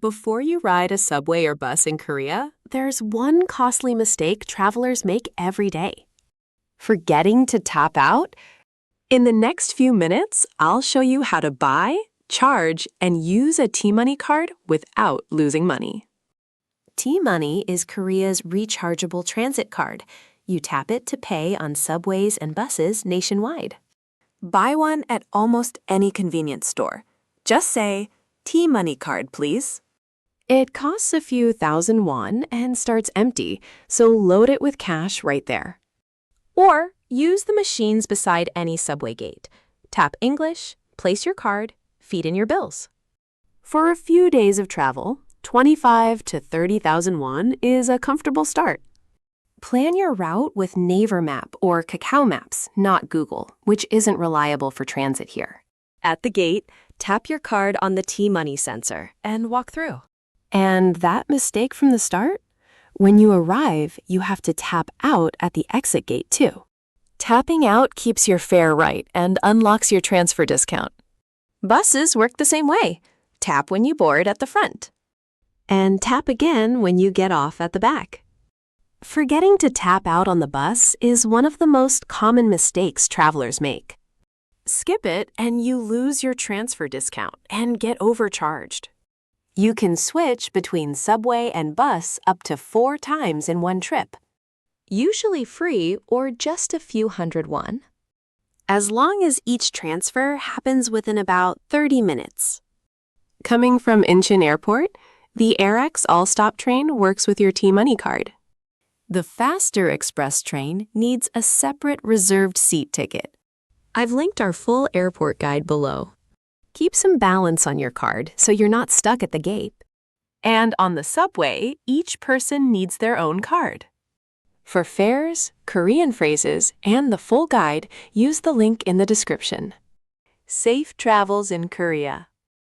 Before you ride a subway or bus in Korea, there's one costly mistake travelers make every day: forgetting to tap out. In the next few minutes, I'll show you how to buy, charge, and use a T-Money card without losing money. T-Money is Korea's rechargeable transit card. You tap it to pay on subways and buses nationwide. Buy one at almost any convenience store. Just say, T-Money card, please. It costs a few thousand won and starts empty, so load it with cash right there. Or use the machines beside any subway gate. Tap English, place your card, feed in your bills. For a few days of travel, 25 to 30,000 won is a comfortable start. Plan your route with Naver Map or Kakao Maps, not Google, which isn't reliable for transit here. At the gate, tap your card on the T-Money sensor and walk through. And that mistake from the start? When you arrive, you have to tap out at the exit gate too. Tapping out keeps your fare right and unlocks your transfer discount. Buses work the same way. Tap when you board at the front. And tap again when you get off at the back. Forgetting to tap out on the bus is one of the most common mistakes travelers make. Skip it and you lose your transfer discount and get overcharged. You can switch between subway and bus up to 4 times in one trip. Usually free or just a few hundred won. As long as each transfer happens within about 30 minutes. Coming from Incheon Airport, the AirX All-Stop train works with your T-Money card. The faster express train needs a separate reserved seat ticket. I've linked our full airport guide below. Keep some balance on your card so you're not stuck at the gate. And on the subway, each person needs their own card. For fares, Korean phrases, and the full guide, use the link in the description. Safe travels in Korea.